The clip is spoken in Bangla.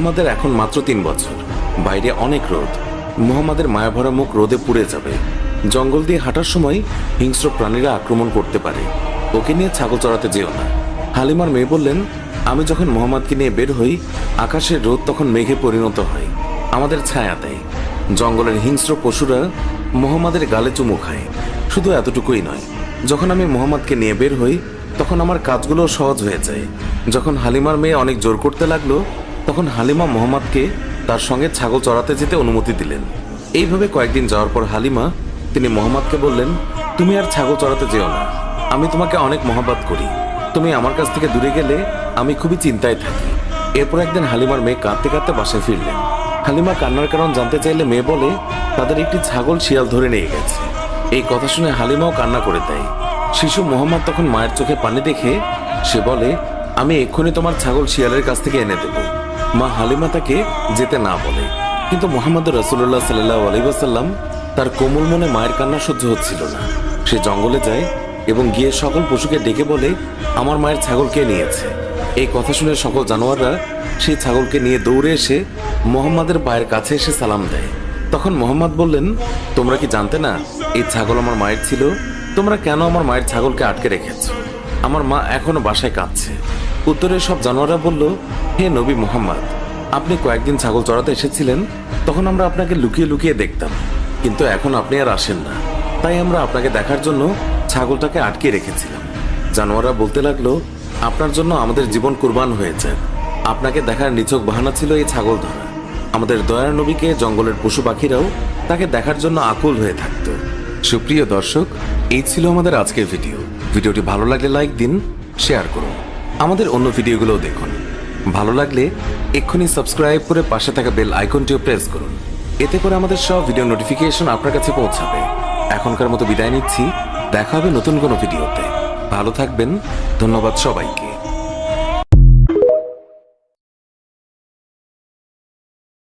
মুহাম্মাদের এখন মাত্র 3 বছর। বাইরে অনেক রোদ। মুহাম্মাদের মায়াভরা মুখ রোদে পুড়ে যাবে। জঙ্গল দিয়ে হাঁটার সময় হিংস্র প্রাণীরা আক্রমণ করতে পারে। ওকে নিয়ে ছাগল চড়াতে যেও না। হালিমার মেয়ে বললেন, আমি যখন মুহাম্মাদকে নিয়ে বের হই, আকাশের রোদ তখন মেঘে পরিণত হয়, আমাদের ছায়া দেয়। জঙ্গলের হিংস্র পশুরা মুহাম্মাদের গালে চুমু খায়। শুধু এতটুকুই নয়, যখন আমি মুহাম্মাদকে নিয়ে বের হই তখন আমার কাজগুলো সহজ হয়ে যায়। যখন হালিমার মেয়ে অনেক জোর করতে লাগলো, তখন হালিমা মুহাম্মাদকে তার সঙ্গে ছাগল চড়াতে যেতে অনুমতি দিলেন। এইভাবে কয়েকদিন যাওয়ার পর হালিমা তিনি মুহাম্মাদকে বললেন, তুমি আর ছাগল চড়াতে যেও না। আমি তোমাকে অনেক মহব্বত করি। তুমি আমার কাছ থেকে দূরে গেলে আমি খুবই চিন্তায় থাকি। এরপর একদিন হালিমার মেয়ে কাঁদতে কাঁদতে বাসায় ফিরলেন। হালিমা কান্নার কারণ জানতে চাইলে মেয়ে বলে, তাদের একটি ছাগল শিয়াল ধরে নিয়ে গেছে। এই কথা শুনে হালিমাও কান্না করে দেয়। শিশু মুহাম্মদ তখন মায়ের চোখে পানি দেখে সে বলে, আমি এক্ষুনি তোমার ছাগল শিয়ালের কাছ থেকে এনে দেব। মা হালিমা তাকে যেতে না বলে, কিন্তু মুহাম্মদ রাসূলুল্লাহ সাল্লাল্লাহু আলাইহি ওয়াসাল্লাম তার কোমল মনে মায়ের কান্না সহ্য হচ্ছিল না। সে জঙ্গলে যায় এবং গিয়ে সকল পশুকে ডেকে বলে, আমার মায়ের ছাগল কে নিয়েছে। এই কথা শুনে সকল জানোয়াররা সেই ছাগলকে নিয়ে দৌড়ে এসে মুহাম্মাদের পায়ের কাছে এসে সালাম দেয়। তখন মুহাম্মদ বললেন, তোমরা কি জানতে না এই ছাগল আমার মায়ের ছিল? তোমরা কেন আমার মায়ের ছাগলকে আটকে রেখেছ? আমার মা এখনো বাসায় কাঁদছে। উত্তরে সব জানোয়াররা বলল, হে নবী মুহাম্মদ, আপনি কয়েকদিন ছাগল চড়াতে এসেছিলেন, তখন আমরা আপনাকে লুকিয়ে লুকিয়ে দেখতাম, কিন্তু এখন আপনি আর আসেন না, তাই আমরা আপনাকে দেখার জন্য ছাগলটাকে আটকে রেখেছিলাম। জানোয়াররা বলতে লাগলো, আপনার জন্য আমাদের জীবন কুরবান হয়ে যায়। আপনাকে দেখার নিছক বাহানা ছিল এই ছাগল ধরা। আমাদের দয়ার নবীকে জঙ্গলের পশু পাখিরাও তাকে দেখার জন্য আকুল হয়ে থাকত। সুপ্রিয় দর্শক, এই ছিল আমাদের আজকের ভিডিওটি ভালো লাগলে লাইক দিন, শেয়ার করুন, আমাদের অন্য ভিডিওগুলোও দেখুন। ভালো লাগলে এক্ষুনি সাবস্ক্রাইব করে পাশে থাকা বেল আইকনটিও প্রেস করুন। এতে করে আমাদের সব ভিডিও নোটিফিকেশন আপনার কাছে পৌঁছাবে। এখনকার মতো বিদায় নিচ্ছি। দেখা হবে নতুন কোনো ভিডিওতে। ভালো থাকবেন। ধন্যবাদ সবাইকে।